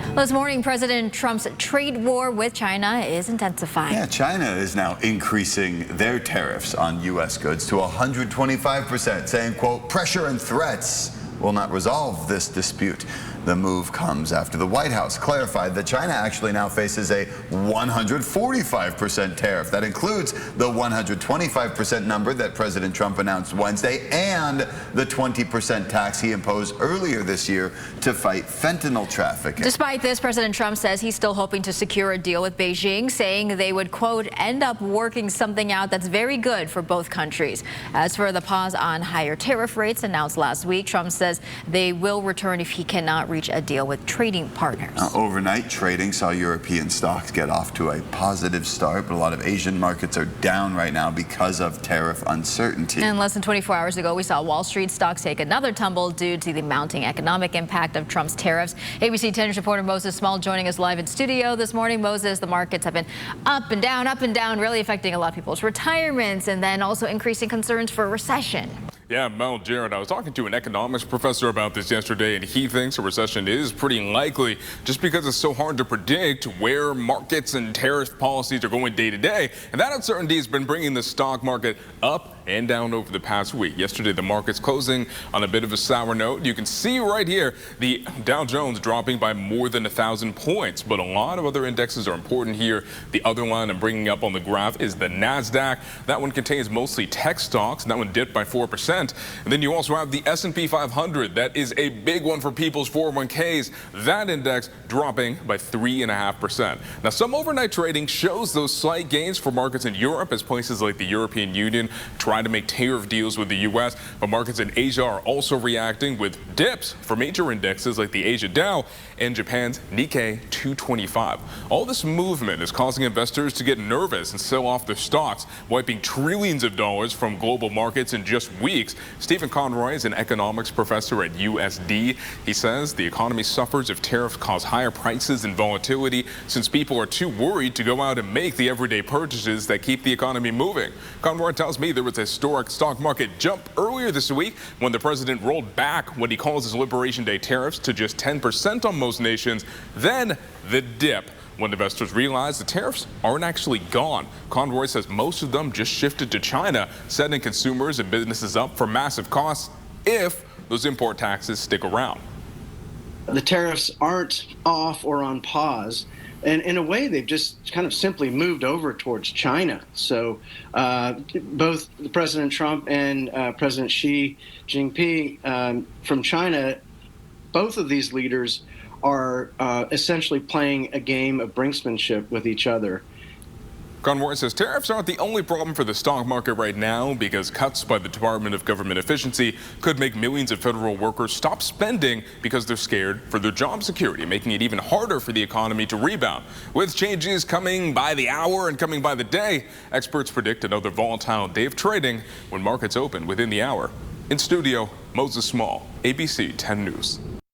Well, this morning, President Trump's trade war with China is intensifying. Yeah, China is now increasing their tariffs on U.S. goods to 125%, saying, quote, pressure and threats will not resolve this dispute. The move comes after the White House clarified that China actually now faces a 145% tariff. That includes the 125% number that President Trump announced Wednesday and the 20% tax he imposed earlier this year to fight fentanyl trafficking. Despite this, President Trump says he's still hoping to secure a deal with Beijing, saying they would, quote, end up working something out that's very good for both countries. As for the pause on higher tariff rates announced last week, Trump says they will return if he cannot reach a deal with trading partners. Overnight trading saw European stocks get off to a positive start, but a lot of Asian markets are down right now because of tariff uncertainty. And less than 24 hours ago, we saw Wall Street stocks take another tumble due to the mounting economic impact of Trump's tariffs. ABC 10 reporter Moses Small joining us live in studio this morning. Moses, the markets have been up and down, really affecting a lot of people's retirements and then also increasing concerns for a recession. Yeah, Mel, Jared, I was talking to an economics professor about this yesterday, and he thinks a recession is pretty likely just because it's so hard to predict where markets and tariff policies are going day to day. And that uncertainty has been bringing the stock market up and down over the past week. Yesterday, the market's closing on a bit of a sour note. You can see right here the Dow Jones dropping by more than 1,000 points, but a lot of other indexes are important here. The other one I'm bringing up on the graph is the NASDAQ. That one contains mostly tech stocks, and that one dipped by 4%. And then you also have the S&P 500. That is a big one for people's 401ks. That index dropping by 3.5%. Now, some overnight trading shows those slight gains for markets in Europe as places like the European Union try to make tariff deals with the U.S. But markets in Asia are also reacting with dips for major indexes like the Asia Dow and Japan's Nikkei 225. All this movement is causing investors to get nervous and sell off their stocks, wiping trillions of dollars from global markets in just weeks. Stephen Conroy is an economics professor at USD. He says the economy suffers if tariffs cause higher prices and volatility since people are too worried to go out and make the everyday purchases that keep the economy moving. Conroy tells me there was a historic stock market jump earlier this week when the president rolled back what he calls his Liberation Day tariffs to just 10% on most nations. Then the dip when investors realized the tariffs aren't actually gone. Conroy says most of them just shifted to China, setting consumers and businesses up for massive costs if those import taxes stick around. The tariffs aren't off or on pause. And in a way, they've just kind of simply moved over towards China. So both President Trump and President Xi Jinping from China, both of these leaders are essentially playing a game of brinksmanship with each other. Conroy says tariffs aren't the only problem for the stock market right now because cuts by the Department of Government Efficiency could make millions of federal workers stop spending because they're scared for their job security, making it even harder for the economy to rebound. With changes coming by the hour and coming by the day, experts predict another volatile day of trading when markets open within the hour. In studio, Moses Small, ABC 10 News.